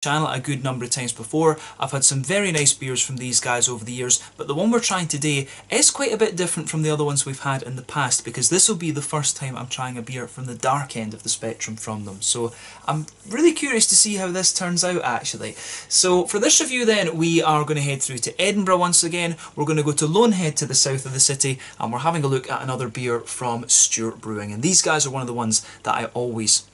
channel a good number of times before. I've had some very nice beers from these guys over the years, but the one we're trying today is quite a bit different from the other ones we've had in the past, because this will be the first time I'm trying a beer from the dark end of the spectrum from them. So I'm really curious to see how this turns out actually. So for this review then, we are going to head through to Edinburgh once again. We're going to go to Loanhead to the south of the city, and we're having a look at another beer from Stewart Brewing. And these guys are one of the ones that I always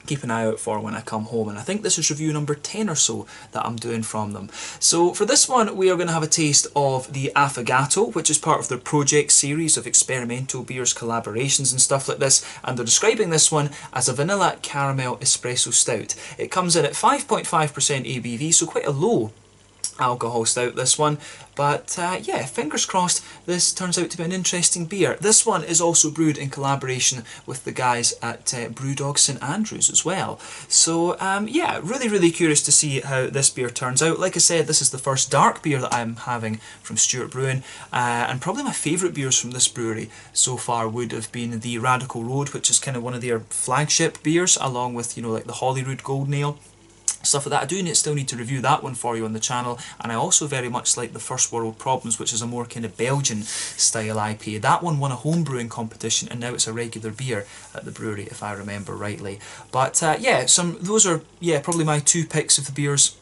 keep an eye out for when I come home, and I think this is review number 10 or so that I'm doing from them. So for this one we are going to have a taste of the Affogato, which is part of their project series of experimental beers, collaborations and stuff like this, and they're describing this one as a vanilla caramel espresso stout. It comes in at 5.5% ABV, so quite a low alcohol stout this one, but yeah, fingers crossed this turns out to be an interesting beer. This one is also brewed in collaboration with the guys at Brewdog St Andrews as well. So yeah, really curious to see how this beer turns out. Like I said, this is the first dark beer that I'm having from Stewart Brewing, and probably my favourite beers from this brewery so far would have been the Radical Road, which is kind of one of their flagship beers, along with, you know, like the Holyrood Golden Ale, stuff like that. I do still need to review that one for you on the channel, and I also very much like the First World Problems, which is a more kind of Belgian style IPA. That one won a home brewing competition, and now it's a regular beer at the brewery if I remember rightly. But yeah, those are probably my two picks of the beers.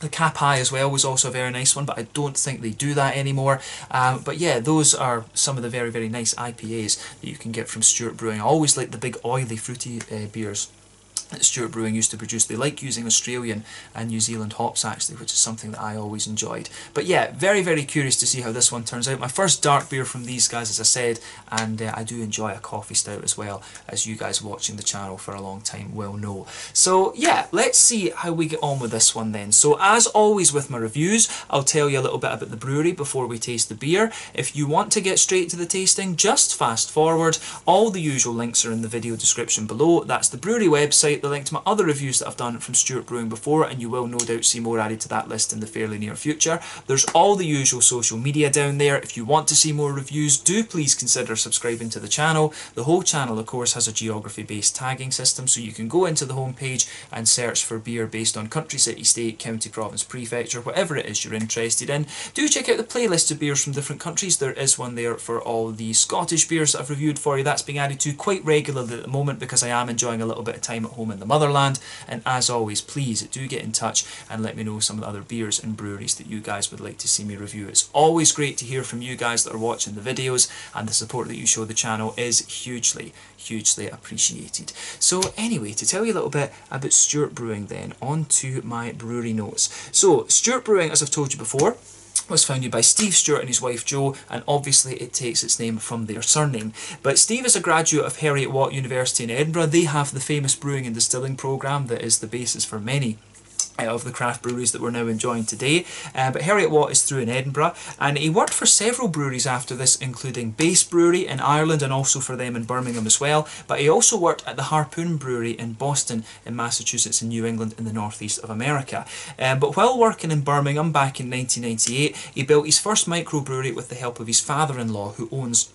The Cap High as well was also a very nice one, but I don't think they do that anymore. But yeah, those are some of the very nice IPAs that you can get from Stewart Brewing. I always like the big oily fruity beers that Stewart Brewing used to produce. They like using Australian and New Zealand hops actually, which is something that I always enjoyed. But yeah, very curious to see how this one turns out. My first dark beer from these guys, as I said, and I do enjoy a coffee stout as well, as you guys watching the channel for a long time will know. So yeah, let's see how we get on with this one then. So as always with my reviews, I'll tell you a little bit about the brewery before we taste the beer. If you want to get straight to the tasting, just fast forward. All the usual links are in the video description below. That's the brewery website, the link to my other reviews that I've done from Stewart Brewing before, and you will no doubt see more added to that list in the fairly near future. There's all the usual social media down there. If you want to see more reviews, do please consider subscribing to the channel. The whole channel, of course, has a geography-based tagging system, so you can go into the homepage and search for beer based on country, city, state, county, province, prefecture, whatever it is you're interested in. Do check out the playlist of beers from different countries. There is one there for all the Scottish beers that I've reviewed for you. That's being added to quite regularly at the moment because I am enjoying a little bit of time at home in the motherland. And as always, please do get in touch and let me know some of the other beers and breweries that you guys would like to see me review. It's always great to hear from you guys that are watching the videos, and the support that you show the channel is hugely appreciated. So anyway, to tell you a little bit about Stewart Brewing then, on to my brewery notes. So Stewart Brewing, as I've told you before, was founded by Steve Stewart and his wife Jo, and obviously it takes its name from their surname. But Steve is a graduate of Heriot-Watt University in Edinburgh. They have the famous brewing and distilling programme that is the basis for many of the craft breweries that we're now enjoying today. But Heriot-Watt is through in Edinburgh, and he worked for several breweries after this, including Base Brewery in Ireland and also for them in Birmingham as well. But he also worked at the Harpoon Brewery in Boston in Massachusetts and New England in the northeast of America. But while working in Birmingham back in 1998, he built his first microbrewery with the help of his father-in-law, who owns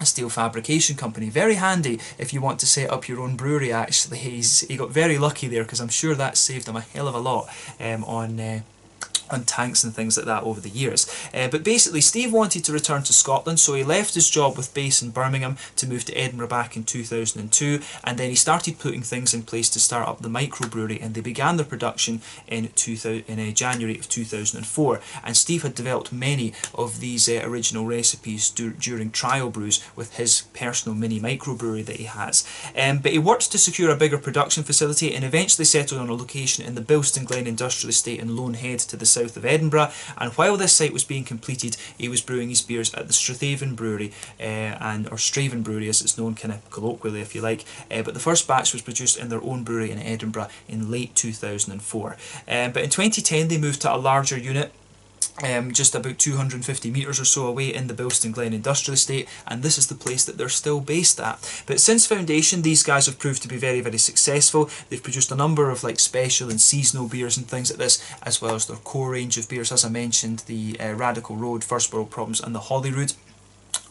a steel fabrication company. Very handy if you want to set up your own brewery actually. He got very lucky there, because I'm sure that saved him a hell of a lot on tanks and things like that over the years. But basically Steve wanted to return to Scotland, so he left his job with base in Birmingham to move to Edinburgh back in 2002, and then he started putting things in place to start up the microbrewery, and they began their production in January of 2004. And Steve had developed many of these original recipes during trial brews with his personal mini microbrewery that he has. But he worked to secure a bigger production facility and eventually settled on a location in the Bilston Glen Industrial Estate in Loanhead to the south of Edinburgh. And while this site was being completed, he was brewing his beers at the Strathaven Brewery, or Straven Brewery as it's known kind of colloquially if you like. But the first batch was produced in their own brewery in Edinburgh in late 2004. But in 2010 they moved to a larger unit, just about 250 metres or so away in the Bilston Glen Industrial Estate, and this is the place that they're still based at. But since foundation, these guys have proved to be very successful. They've produced a number of like special and seasonal beers and things like this, as well as their core range of beers, as I mentioned, the Radical Road, First World Problems and the Holyrood.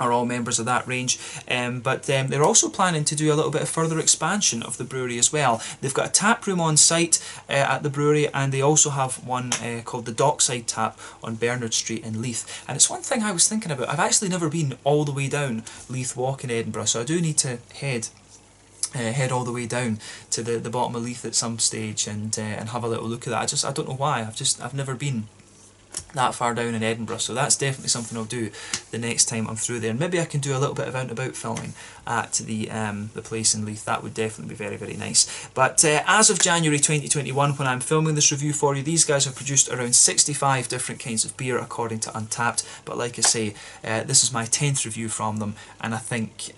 are all members of that range, but they're also planning to do a little bit of further expansion of the brewery as well. They've got a tap room on site at the brewery, and they also have one called the Dockside Tap on Bernard Street in Leith. And it's one thing I was thinking about. I've actually never been all the way down Leith Walk in Edinburgh, so I do need to head all the way down to the bottom of Leith at some stage and have a little look at that. I don't know why. I've never been that far down in Edinburgh, so that's definitely something I'll do the next time I'm through there. And maybe I can do a little bit of out-and-about filming at the place in Leith. That would definitely be very, very nice. But as of January 2021, when I'm filming this review for you, these guys have produced around 65 different kinds of beer according to Untappd. But like I say, this is my 10th review from them, and I think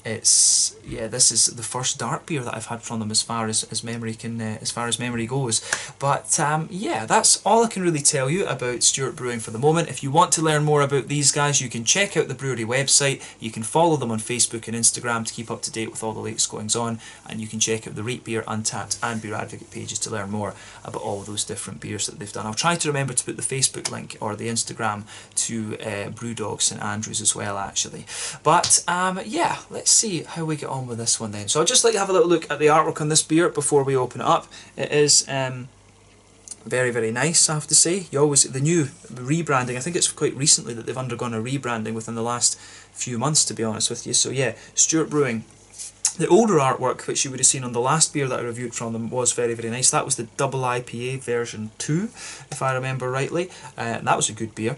this is the first dark beer that I've had from them as far as memory goes. But yeah, that's all I can really tell you about Stewart Brewing for the moment. If you want to learn more about these guys, you can check out the brewery website. You can follow them on Facebook and Instagram to keep up to date with all the latest goings on, and you can check out the Rate Beer, Untappd and Beer Advocate pages to learn more about all those different beers that they've done. I'll try to remember to put the Facebook link or the Instagram to Brewdog St Andrews as well, actually. But yeah, let's see how we get on with this one then. So I'd just like to have a little look at the artwork on this beer before we open it up. It is very, very nice, I have to say. The new rebranding, I think it's quite recently that they've undergone a rebranding within the last few months, to be honest with you. So yeah, Stewart Brewing. The older artwork, which you would have seen on the last beer that I reviewed from them, was very, very nice. That was the double IPA version 2, if I remember rightly. That was a good beer.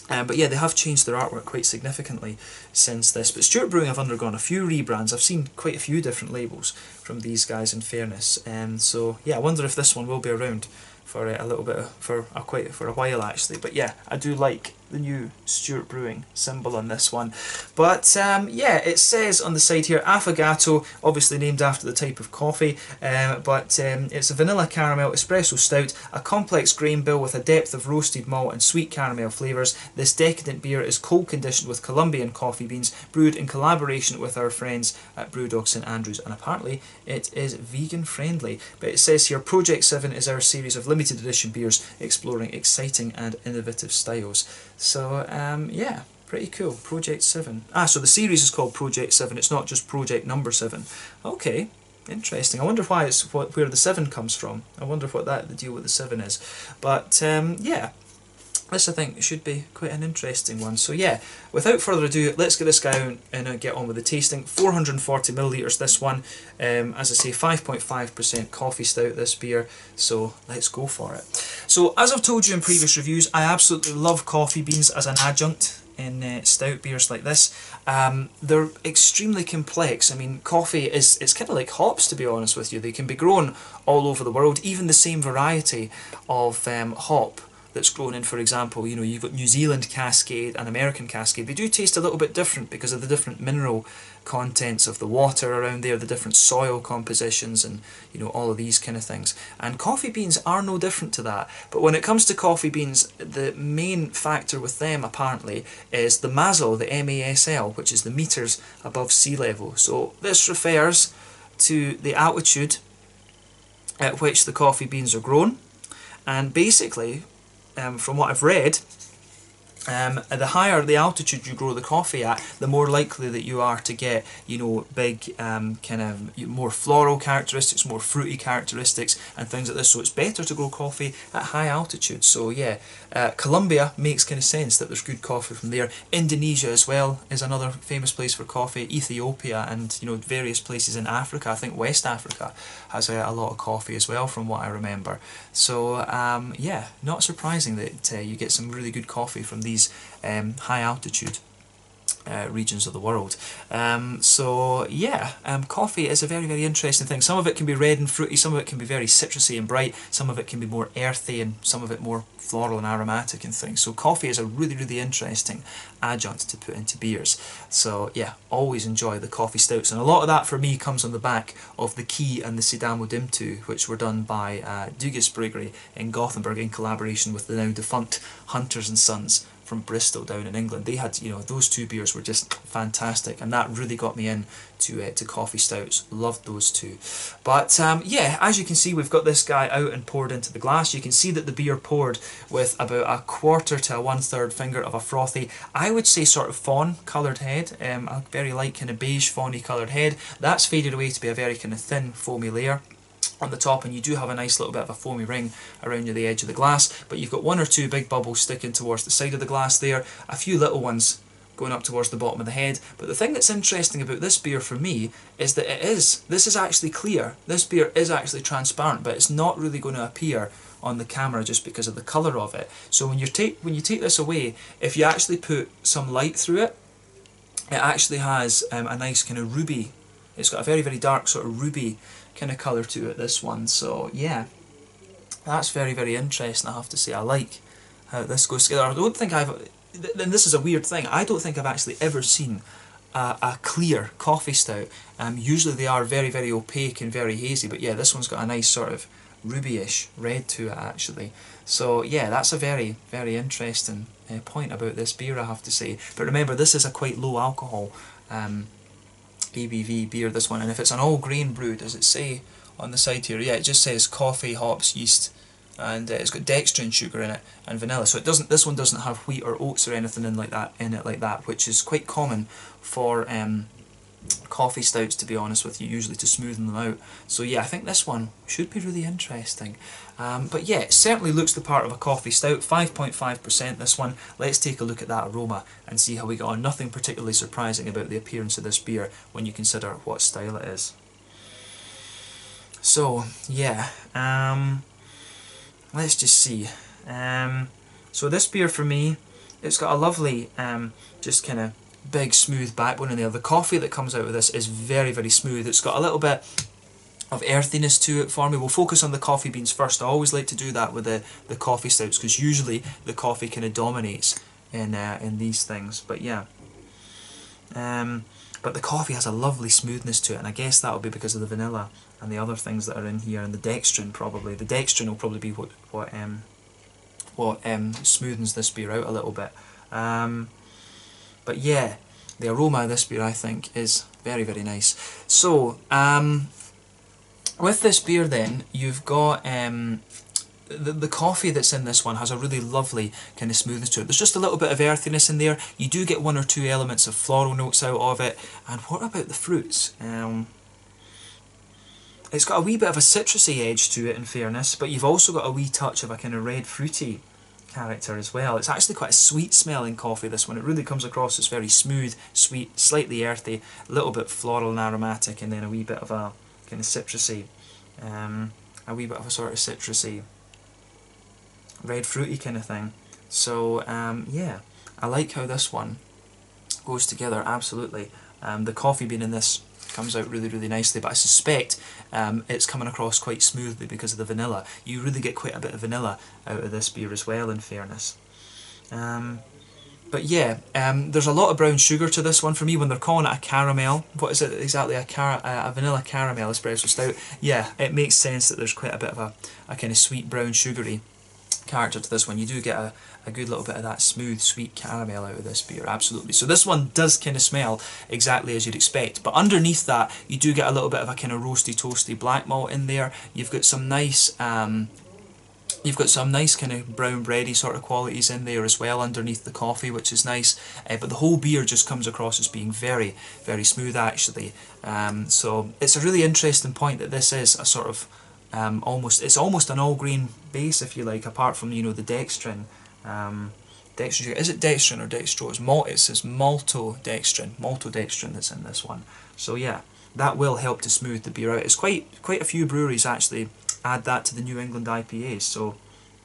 But yeah, they have changed their artwork quite significantly since this. But Stewart Brewing have undergone a few rebrands. I've seen quite a few different labels from these guys, in fairness. So yeah, I wonder if this one will be around for a little bit for a while actually. But yeah, I do like the new Stewart Brewing symbol on this one. But yeah, it says on the side here, Affogato, obviously named after the type of coffee, but it's a vanilla caramel espresso stout, a complex grain bill with a depth of roasted malt and sweet caramel flavours. This decadent beer is cold conditioned with Colombian coffee beans, brewed in collaboration with our friends at Brewdog St Andrews, and apparently it is vegan friendly. But it says here, Project 7 is our series of limited edition beers exploring exciting and innovative styles. So yeah, pretty cool. Project 7. So the series is called Project 7. It's not just Project number 7. Okay, interesting. I wonder why where the 7 comes from. I wonder what the deal with the 7 is. But yeah, this I think should be quite an interesting one. So yeah, without further ado, let's get this guy out and get on with the tasting. 440 millilitres this one. As I say, 5.5% coffee stout this beer. So let's go for it. So as I've told you in previous reviews, I absolutely love coffee beans as an adjunct in stout beers like this. They're extremely complex. I mean, coffee it's kind of like hops, to be honest with you. They can be grown all over the world. Even the same variety of hop that's grown in, for example, you know, you've got New Zealand Cascade and American Cascade. They do taste a little bit different because of the different mineral contents of the water around there, the different soil compositions, and you know, all of these kind of things. And coffee beans are no different to that. But when it comes to coffee beans, the main factor with them apparently is the MASL, the MASL, which is the meters above sea level. So this refers to the altitude at which the coffee beans are grown, and basically, from what I've read, the higher the altitude you grow the coffee at, the more likely that you are to get, you know, big kind of more floral characteristics, more fruity characteristics and things like this. So it's better to grow coffee at high altitude. So yeah, Colombia makes kind of sense that there's good coffee from there. Indonesia as well is another famous place for coffee. Ethiopia and, you know, various places in Africa. I think West Africa has a lot of coffee as well, from what I remember. So yeah, not surprising that you get some really good coffee from these high altitude regions of the world. So yeah, coffee is a very, very interesting thing. Some of it can be red and fruity, some of it can be very citrusy and bright, some of it can be more earthy, and some of it more floral and aromatic and things. So coffee is a really, really interesting adjunct to put into beers. So yeah, always enjoy the coffee stouts, and a lot of that for me comes on the back of the Key and the Sidamo Dimtu, which were done by Dugas Brewery in Gothenburg in collaboration with the now defunct Hunters and Sons from Bristol down in England. They had, you know, those two beers were just fantastic, and that really got me in to coffee stouts. Loved those two. But yeah, as you can see, we've got this guy out and poured into the glass. You can see that the beer poured with about a quarter to a 1/3 finger of a frothy, I would say sort of fawn coloured head, a very light kind of beige fawny coloured head. That's faded away to be a very kind of thin foamy layer on the top, and you do have a nice little bit of a foamy ring around the edge of the glass, but you've got one or two big bubbles sticking towards the side of the glass there, a few little ones going up towards the bottom of the head. But the thing that's interesting about this beer for me is that this is actually clear. This beer is actually transparent, but it's not really going to appear on the camera just because of the colour of it. So when you take this away, if you actually put some light through it, it actually has a nice kind of ruby, it's got a very, very dark sort of ruby kind of colour to it, this one. So yeah, that's very, very interesting, I have to say. I like how this goes together. I don't think and this is a weird thing, I don't think I've actually ever seen a clear coffee stout. Usually they are very, very opaque and very hazy, but yeah, this one's got a nice sort of rubyish red to it actually. So yeah, that's a very, very interesting point about this beer, I have to say. But remember, this is a quite low alcohol ABV beer, this one, and if it's an all grain brew, does it say on the side here? Yeah, it just says coffee, hops, yeast, and it's got dextrin sugar in it and vanilla. So it doesn't. This one doesn't have wheat or oats or anything in it like that, which is quite common for coffee stouts, to be honest with you, usually to smoothen them out. So yeah, I think this one should be really interesting. But yeah, it certainly looks the part of a coffee stout. 5.5% this one. Let's take a look at that aroma and see how we got on. Nothing particularly surprising about the appearance of this beer when you consider what style it is. So yeah, let's just see. So this beer for me, it's got a lovely just kind of big smooth backbone in there. The coffee that comes out of this is very, very smooth. It's got a little bit of earthiness to it for me. We'll focus on the coffee beans first. I always like to do that with the coffee stouts, because usually the coffee kind of dominates in these things. But yeah, but the coffee has a lovely smoothness to it, and I guess that'll be because of the vanilla and the other things that are in here, and the dextrin probably. The dextrin will probably be what smoothens this beer out a little bit. But yeah, the aroma of this beer, I think, is very, very nice. So with this beer then, you've got the coffee that's in this one has a really lovely kind of smoothness to it. There's just a little bit of earthiness in there. You do get one or two elements of floral notes out of it. And what about the fruits? It's got a wee bit of a citrusy edge to it, in fairness, but you've also got a wee touch of a kind of red fruity character as well. It's actually quite a sweet smelling coffee, this one. It really comes across as very smooth, sweet, slightly earthy, a little bit floral and aromatic, and then a wee bit of a kind of citrusy, a wee bit of a sort of citrusy, red fruity kind of thing. So yeah, I like how this one goes together, absolutely. The coffee bean in this comes out really, really nicely, but I suspect it's coming across quite smoothly because of the vanilla. You really get quite a bit of vanilla out of this beer as well, in fairness. But yeah, there's a lot of brown sugar to this one for me. When they're calling it a caramel, what is it exactly? A vanilla caramel espresso stout. Yeah, it makes sense that there's quite a bit of a kind of sweet brown sugary character to this one. You do get a good little bit of that smooth sweet caramel out of this beer, absolutely. So this one does kind of smell exactly as you'd expect, but underneath that you do get a little bit of a kind of roasty toasty black malt in there. You've got some nice kind of brown bready sort of qualities in there as well underneath the coffee, which is nice. But the whole beer just comes across as being very, very smooth actually. So it's a really interesting point that this is a sort of it's almost an all grain base, if you like, apart from, you know, the dextrin. Dextrin, is it dextrin or dextrose? It says maltodextrin that's in this one. So yeah, that will help to smooth the beer out. It's quite a few breweries actually add that to the New England IPAs. So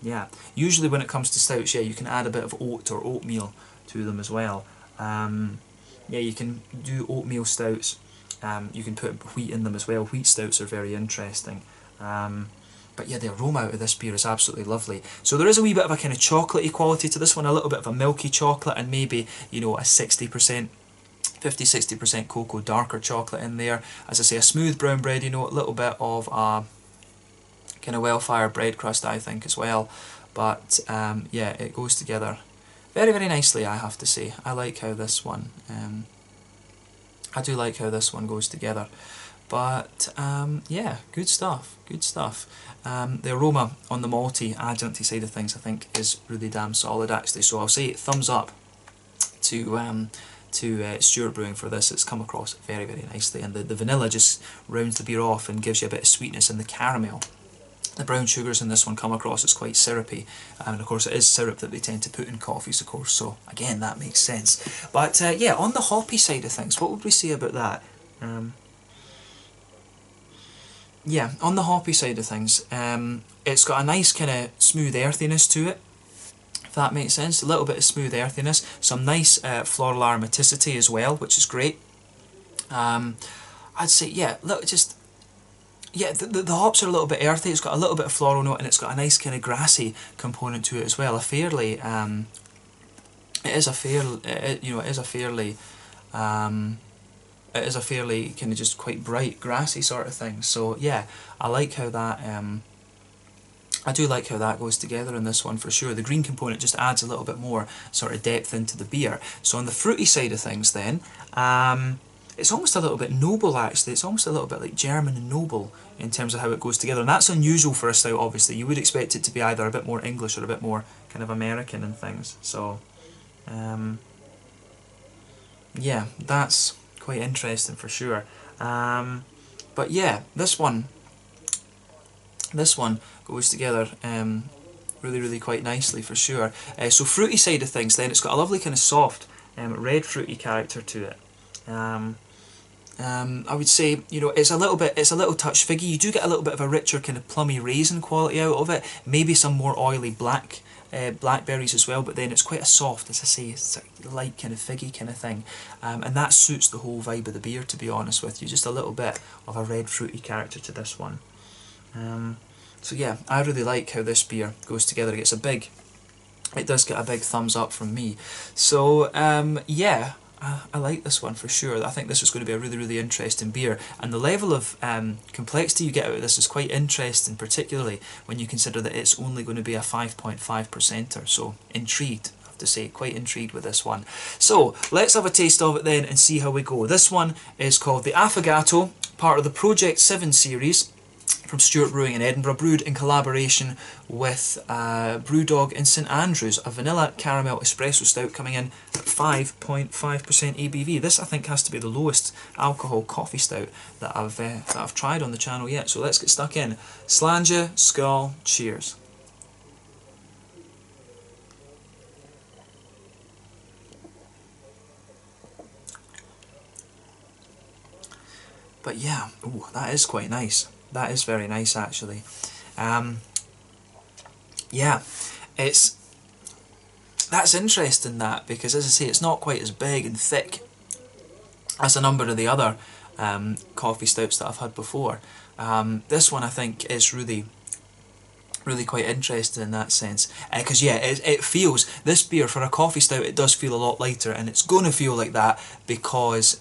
yeah, usually when it comes to stouts, yeah, you can add a bit of oat or oatmeal to them as well. Yeah, you can do oatmeal stouts. You can put wheat in them as well. Wheat stouts are very interesting. But yeah, the aroma out of this beer is absolutely lovely. So there is a wee bit of a kind of chocolatey quality to this one, a little bit of a milky chocolate, and maybe, you know, a 50-60% cocoa darker chocolate in there. As I say, a smooth brown bread, you know, a little bit of a kind of well-fired bread crust, I think, as well. But yeah, it goes together very, very nicely, I have to say. I like how this one, I do like how this one goes together. But yeah, good stuff, good stuff. The aroma on the malty, adjuncty side of things, I think is really damn solid actually. So I'll say thumbs up to Stewart Brewing for this. It's come across very, very nicely, and the vanilla just rounds the beer off and gives you a bit of sweetness, and the caramel. The brown sugars in this one come across as quite syrupy, and of course it is syrup that they tend to put in coffees, of course, so again that makes sense. But yeah, on the hoppy side of things, what would we say about that? Yeah, on the hoppy side of things, it's got a nice kind of smooth earthiness to it, if that makes sense. A little bit of smooth earthiness, some nice floral aromaticity as well, which is great. I'd say, yeah, look, just... yeah, the hops are a little bit earthy. It's got a little bit of floral note, and it's got a nice kind of grassy component to it as well. A fairly, it is a fairly kind of just quite bright, grassy sort of thing. So yeah, I like how that. I do like how that goes together in this one for sure. The green component just adds a little bit more sort of depth into the beer. So on the fruity side of things, then. It's almost a little bit noble actually. It's almost a little bit like German and noble in terms of how it goes together, and that's unusual for a stout obviously. You would expect it to be either a bit more English or a bit more kind of American and things. So yeah, that's quite interesting for sure. But yeah, this one goes together really, really quite nicely for sure. So fruity side of things then, it's got a lovely kind of soft red fruity character to it. I would say, you know, it's a little touch figgy. You do get a little bit of a richer kind of plummy raisin quality out of it. Maybe some more oily blackberries as well. But then it's quite a soft, as I say, it's a light kind of figgy kind of thing, and that suits the whole vibe of the beer. To be honest with you, just a little bit of a red fruity character to this one. So yeah, I really like how this beer goes together. It does get a big thumbs up from me. So yeah. I like this one for sure. I think this is going to be a really, really interesting beer, and the level of complexity you get out of this is quite interesting, particularly when you consider that it's only going to be a 5.5%er. So intrigued, I have to say, quite intrigued with this one. So let's have a taste of it then and see how we go. This one is called the Affogato, part of the Project 7 series from Stewart Brewing in Edinburgh, brewed in collaboration with Brewdog St Andrews, a vanilla caramel espresso stout coming in at 5.5% ABV. This I think has to be the lowest alcohol coffee stout that I've tried on the channel yet. So let's get stuck in. Slàinte, skål, cheers. But yeah, ooh, that is quite nice. That is very nice actually. Yeah, that's interesting that, because as I say, it's not quite as big and thick as a number of the other coffee stouts that I've had before. This one I think is really quite interesting in that sense, because yeah, it feels, this beer for a coffee stout, it does feel a lot lighter, and it's going to feel like that because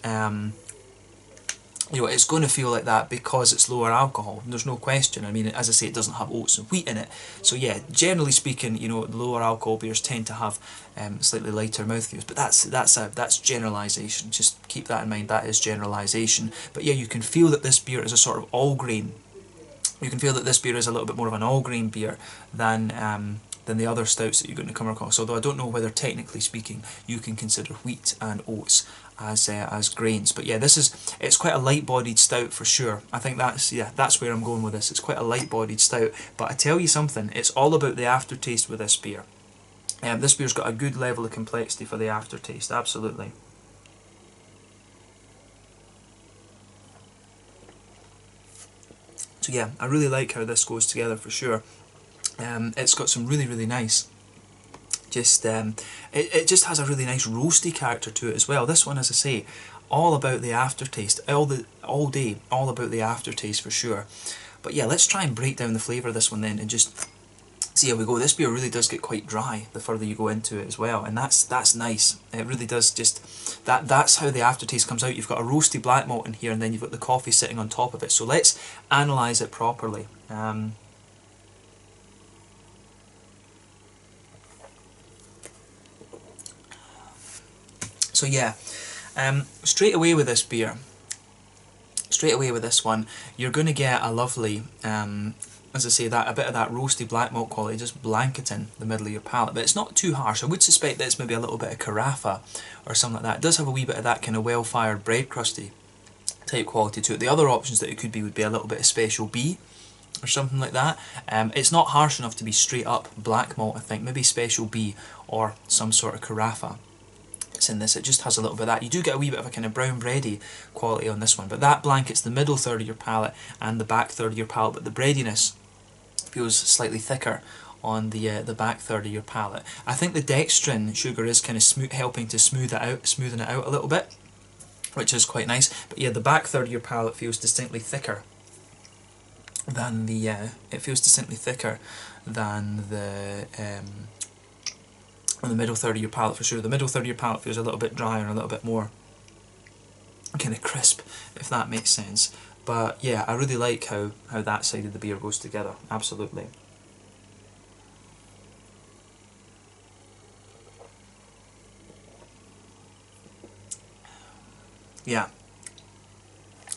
you know, it's going to feel like that because it's lower alcohol. There's no question. I mean, as I say, it doesn't have oats and wheat in it. So yeah, generally speaking, you know, the lower alcohol beers tend to have slightly lighter mouthfeels. But that's generalisation. Just keep that in mind. That is generalisation. But yeah, you can feel that this beer is a sort of all grain. You can feel that this beer is a little bit more of an all grain beer than the other stouts that you're going to come across. Although I don't know whether, technically speaking, you can consider wheat and oats as grains. But yeah, it's quite a light-bodied stout for sure. I think that's where I'm going with this. It's quite a light-bodied stout. But I tell you something, it's all about the aftertaste with this beer. This beer's got a good level of complexity for the aftertaste, absolutely. So yeah, I really like how this goes together for sure. It's got some really, really nice, it just has a really nice roasty character to it as well. This one, as I say, all about the aftertaste, all day, all about the aftertaste for sure. But yeah, let's try and break down the flavour of this one then and just see how we go. This beer really does get quite dry the further you go into it as well, and that's nice. It really does. Just that's how the aftertaste comes out. You've got a roasty black malt in here, and then you've got the coffee sitting on top of it. So let's analyse it properly. So yeah, straight away with this beer, straight away with this one, you're going to get a lovely, as I say, that a bit of that roasty black malt quality just blanketing the middle of your palate, but it's not too harsh. I would suspect that it's maybe a little bit of carafa or something like that. It does have a wee bit of that kind of well-fired bread crusty type quality to it. The other options that it could be would be a little bit of Special B or something like that. It's not harsh enough to be straight up black malt, I think. Maybe Special B or some sort of carafa. It's in this. It just has a little bit of that. You do get a wee bit of a kind of brown bready quality on this one, but that blankets the middle third of your palate and the back third of your palate, but the breadiness feels slightly thicker on the back third of your palate. I think the dextrin sugar is kind of helping to smoothing it out a little bit, which is quite nice. But yeah, the back third of your palate feels distinctly thicker than the on the middle third of your palate for sure. The middle third of your palate feels a little bit drier and a little bit more kind of crisp, if that makes sense. But yeah, I really like how that side of the beer goes together, absolutely. Yeah,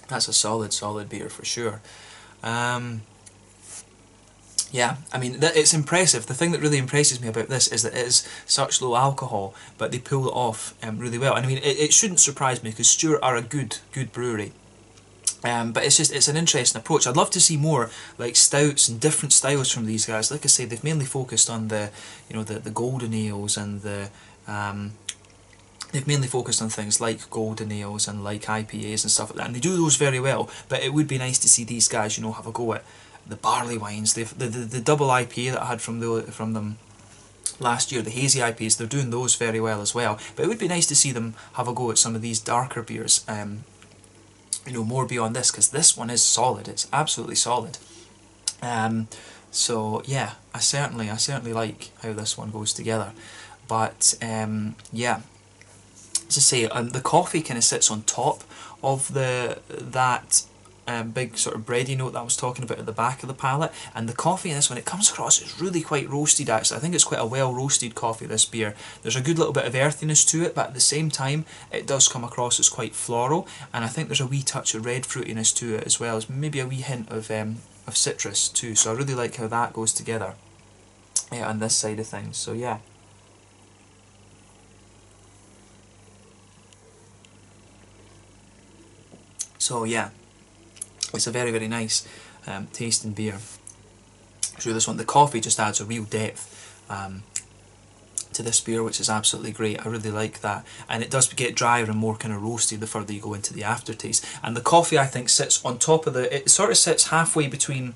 that's a solid beer for sure. Yeah, I mean, it's impressive. The thing that really impresses me about this is that it is such low alcohol, but they pull it off really well. And I mean, it shouldn't surprise me because Stewart are a good brewery. But it's an interesting approach. I'd love to see more like stouts and different styles from these guys. Like I say, they've mainly focused on the golden ales and the they've mainly focused on things like golden ales and like IPAs and stuff like that, and they do those very well. But it would be nice to see these guys, have a go at the barley wines. The double IPA that I had from them last year, the hazy IPAs, they're doing those very well as well. But it would be nice to see them have a go at some of these darker beers. More beyond this, because this one is solid. It's absolutely solid. So yeah, I certainly like how this one goes together. But yeah, as I say, the coffee kind of sits on top of that big sort of bready note that I was talking about at the back of the palate, and the coffee in this one, it comes across as really quite roasted actually. I think it's quite a well roasted coffee, this beer. There's a good little bit of earthiness to it, but at the same time it does come across as quite floral, and I think there's a wee touch of red fruitiness to it as well as maybe a wee hint of citrus too. So I really like how that goes together on this side of things. So yeah. So yeah, it's a very, very nice tasting beer. So this one, the coffee just adds a real depth to this beer, which is absolutely great. I really like that, and it does get drier and more kind of roasty the further you go into the aftertaste. And the coffee, I think, sits on top of it sort of sits halfway between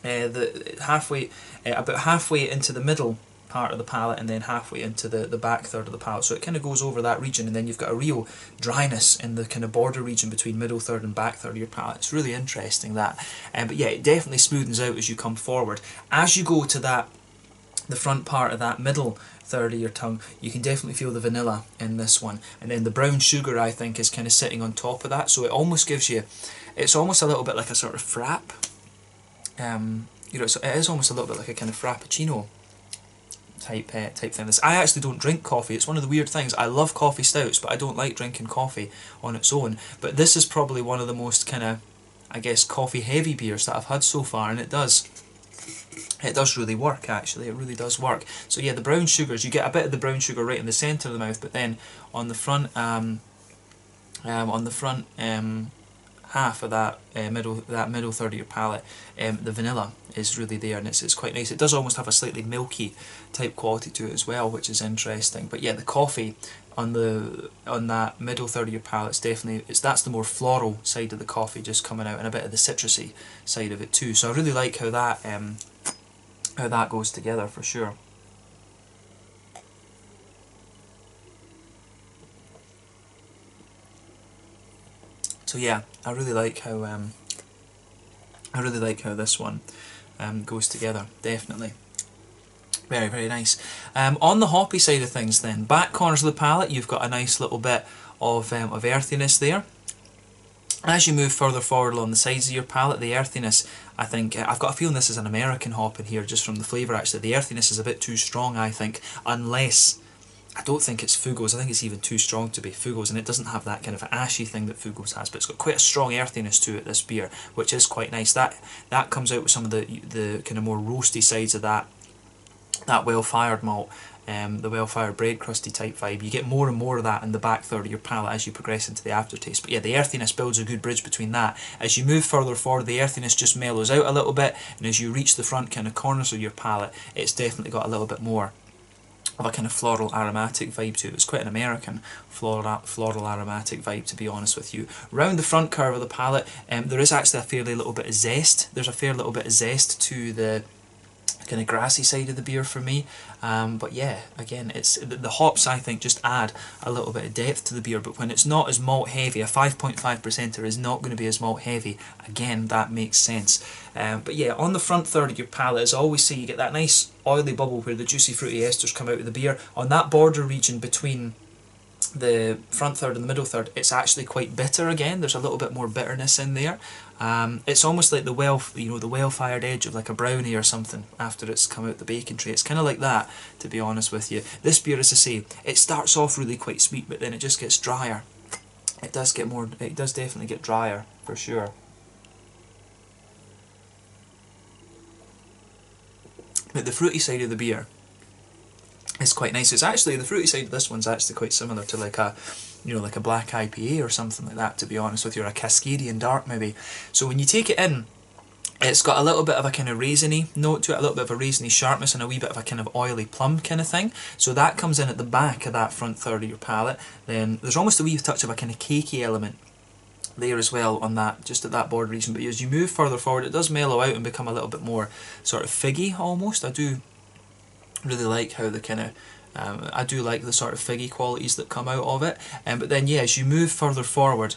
about halfway into the middle part of the palate and then halfway into the back third of the palate, so it kind of goes over that region, and then you've got a real dryness in the kind of border region between middle third and back third of your palate. It's really interesting that, but yeah, it definitely smoothens out as you come forward. As you go to the front part of that middle third of your tongue, you can definitely feel the vanilla in this one, and then the brown sugar, I think, is kind of sitting on top of that, so it almost gives you, it's almost a little bit like a sort of frap, so it is almost a little bit like a kind of frappuccino type thing. I actually don't drink coffee. It's one of the weird things. I love coffee stouts, but I don't like drinking coffee on its own. But this is probably one of the most kind of, I guess, coffee heavy beers that I've had so far, and it does really work actually. It really does work. So yeah, the brown sugars, you get a bit of the brown sugar right in the centre of the mouth, but then on the front half of that middle third of your palate, the vanilla is really there, and it's quite nice. It does almost have a slightly milky type quality to it as well, which is interesting. But yeah, the coffee on that middle third of your palate, that's the more floral side of the coffee just coming out, and a bit of the citrusy side of it too. So I really like how that goes together for sure. So yeah, I really like how this one goes together. Definitely, very, very nice. On the hoppy side of things, then, back corners of the palate, you've got a nice little bit of earthiness there. As you move further forward along the sides of your palate, the earthiness, I think, I've got a feeling this is an American hop in here, just from the flavour actually. The earthiness is a bit too strong, I think, unless I don't think it's Fugos, I think it's even too strong to be Fugos, and it doesn't have that kind of ashy thing that Fugos has, but it's got quite a strong earthiness to it, this beer, which is quite nice. That comes out with some of the kind of more roasty sides of that well-fired malt, the well-fired bread crusty type vibe. You get more and more of that in the back third of your palate as you progress into the aftertaste. But yeah, the earthiness builds a good bridge between that. As you move further forward, the earthiness just mellows out a little bit, and as you reach the front kind of corners of your palate, it's definitely got a little bit more of a kind of floral aromatic vibe to it. It's quite an American floral aromatic vibe, to be honest with you. Round the front curve of the palate, there is actually a fairly little bit of zest. There's a fair little bit of zest to the kind of grassy side of the beer for me, but yeah, again, it's the hops, I think, just add a little bit of depth to the beer. But when it's not as malt heavy, a 5.5% is not going to be as malt heavy. Again, that makes sense. But yeah, on the front third of your palate, as I always say, you get that nice oily bubble where the juicy fruity esters come out of the beer. On that border region between the front third and the middle third, it's actually quite bitter again. There's a little bit more bitterness in there. It's almost like the well-fired edge of like a brownie or something after it's come out the baking tray. It's kind of like that, to be honest with you. This beer, as I say, it starts off really quite sweet, but then it just gets drier. It does definitely get drier, for sure. But the fruity side of the beer is quite nice. It's actually, the fruity side of this one's actually quite similar to like a, like a black IPA or something like that, to be honest with you, or a Cascadian Dark maybe. So when you take it in, it's got a little bit of a kind of raisiny note to it, a little bit of a raisiny sharpness, and a wee bit of a kind of oily plum kind of thing. So that comes in at the back of that front third of your palate. Then there's almost a wee touch of a kind of cakey element there as well on that, just at that border region. But as you move further forward, it does mellow out and become a little bit more sort of figgy almost. I do really like how the kind of I do like the sort of figgy qualities that come out of it, but then yeah, as you move further forward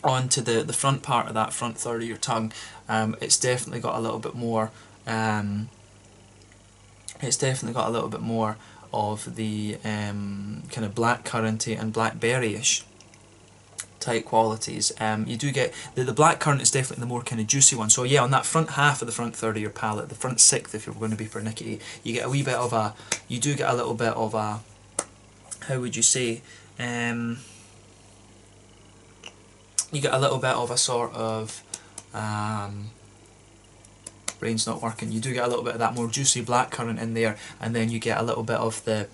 onto the front part of that front third of your tongue, it's definitely got a little bit more of the kind of blackcurranty and blackberry-ish type qualities. You do get the blackcurrant is definitely the more kind of juicy one. So yeah, on that front half of the front third of your palate, the front sixth if you're going to be pernickety, you get a wee bit of a, you do get a little bit of a, how would you say, you get a little bit of a sort of, brain's not working, you do get a little bit of that more juicy blackcurrant in there, and then you get a little bit of the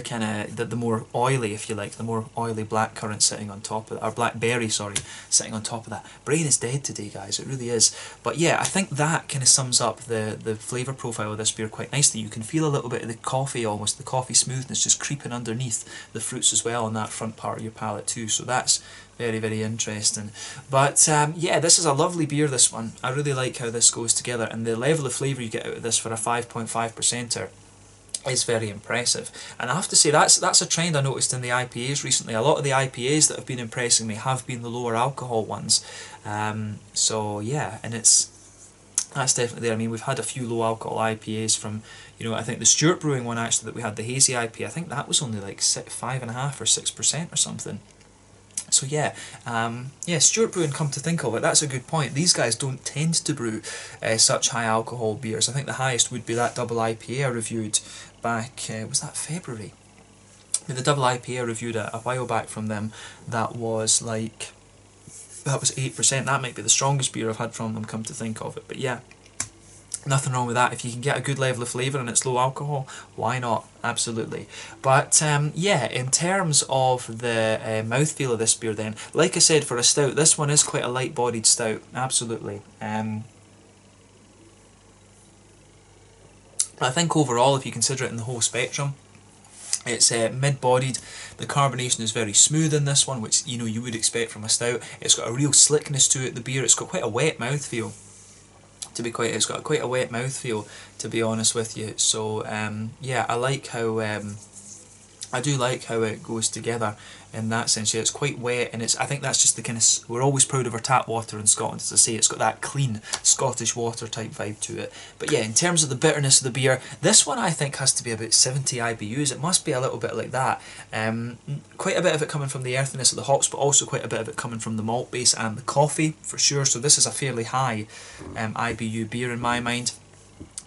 kind of the more oily, if you like, the more oily blackcurrant sitting on top of that, or blackberry, sorry, sitting on top of that. Brain is dead today, guys, it really is. But yeah, I think that kind of sums up the flavour profile of this beer quite nicely. You can feel a little bit of the coffee, almost the coffee smoothness just creeping underneath the fruits as well on that front part of your palate too, so that's very, very interesting. But yeah, this is a lovely beer, this one. I really like how this goes together, and the level of flavour you get out of this for a 5.5%er is very impressive. And I have to say, that's a trend I noticed in the IPAs recently. A lot of the IPAs that have been impressing me have been the lower alcohol ones. So yeah, and that's definitely there. I mean, we've had a few low alcohol IPAs from, I think the Stewart Brewing one actually that we had, the hazy IPA, I think that was only like 5.5 or 6% or something. So yeah, Stewart Brewing, come to think of it, that's a good point. These guys don't tend to brew such high alcohol beers. I think the highest would be that double IPA I reviewed back, was that February? The double IPA I reviewed a while back from them, that was 8%. That might be the strongest beer I've had from them, come to think of it. But yeah, nothing wrong with that. If you can get a good level of flavour and it's low alcohol, why not? Absolutely. But yeah, in terms of the mouthfeel of this beer then, like I said, for a stout, this one is quite a light-bodied stout, absolutely. I think overall, if you consider it in the whole spectrum, it's mid-bodied. The carbonation is very smooth in this one, which you would expect from a stout. It's got a real slickness to it, the beer. It's got quite a wet mouthfeel. It's got quite a wet mouthfeel, to be honest with you. So yeah, I do like how it goes together in that sense. Yeah, it's quite wet, and I think that's just the kind of, we're always proud of our tap water in Scotland, as I say. It's got that clean Scottish water type vibe to it. But yeah, in terms of the bitterness of the beer, this one I think has to be about 70 IBUs. It must be a little bit like that. Quite a bit of it coming from the earthiness of the hops, but also quite a bit of it coming from the malt base and the coffee, for sure. So this is a fairly high IBU beer in my mind.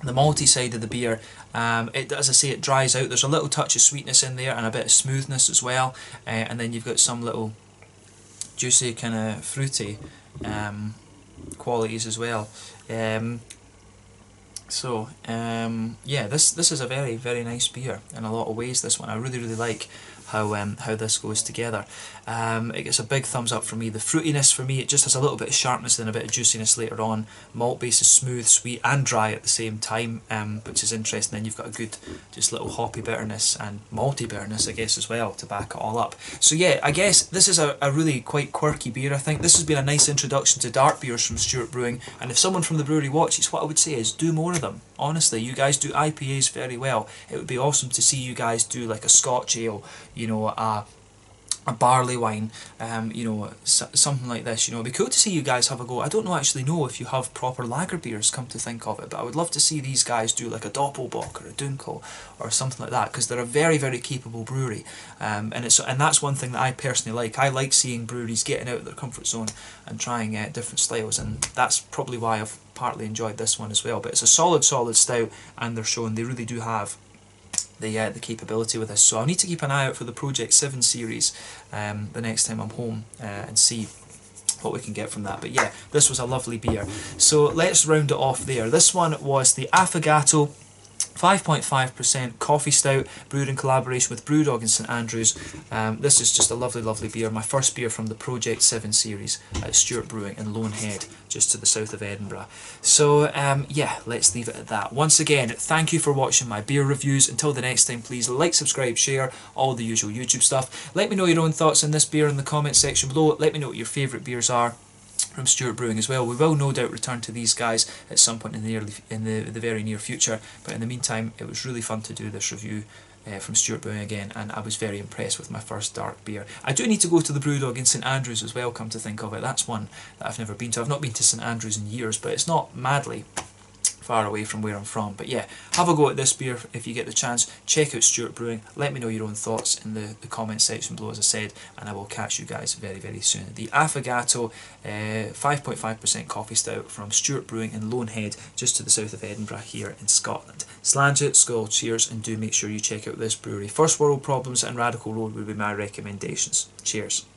the malty side of the beer. As I say, it dries out. There's a little touch of sweetness in there and a bit of smoothness as well, and then you've got some little juicy kind of fruity qualities as well. Yeah, this is a very, very nice beer in a lot of ways. This one I really, really like how this goes together. It gets a big thumbs up from me. The fruitiness for me, it just has a little bit of sharpness and a bit of juiciness later on. Malt base is smooth, sweet and dry at the same time, which is interesting. Then you've got a good just little hoppy bitterness and malty bitterness, I guess, as well to back it all up. So yeah, I guess this is a really quite quirky beer. I think this has been a nice introduction to dark beers from Stewart Brewing, and if someone from the brewery watches, what I would say is do more of them. Honestly, you guys do IPAs very well. It would be awesome to see you guys do like a Scotch ale, you know, a barley wine, you know, something like this. You know, it'd be cool to see you guys have a go. I don't actually know if you have proper lager beers, come to think of it, but I would love to see these guys do like a Doppelbock or a Dunkel or something like that, because they're a very, very capable brewery, and that's one thing that I personally like. I like seeing breweries getting out of their comfort zone and trying different styles, and that's probably why I've partly enjoyed this one as well. But it's a solid stout, and they're showing they really do have the capability with this. So I'll need to keep an eye out for the Project 7 series the next time I'm home and see what we can get from that. But yeah, this was a lovely beer. So let's round it off there. This one was the Affogato 5.5% coffee stout, brewed in collaboration with Brewdog St Andrews. This is just a lovely, lovely beer. My first beer from the Project 7 series at Stewart Brewing in Lone Head, just to the south of Edinburgh. So yeah, let's leave it at that. Once again, thank you for watching my beer reviews. Until the next time, please like, subscribe, share, all the usual YouTube stuff. Let me know your own thoughts on this beer in the comment section below. Let me know what your favourite beers are from Stewart Brewing as well. We will no doubt return to these guys at some point in the very near future, but in the meantime it was really fun to do this review from Stewart Brewing again, and I was very impressed with my first dark beer. I do need to go to the Brewdog in St Andrews as well, come to think of it. That's one that I've never been to. I've not been to St Andrews in years, but it's not madly far away from where I'm from. But yeah, have a go at this beer if you get the chance. Check out Stewart Brewing. Let me know your own thoughts in the comment section below, as I said, and I will catch you guys very, very soon. The Affogato 5.5% coffee stout from Stewart Brewing in Lone Head, just to the south of Edinburgh here in Scotland. Slange it, skull, cheers, and do make sure you check out this brewery. First World Problems and Radical Road would be my recommendations. Cheers.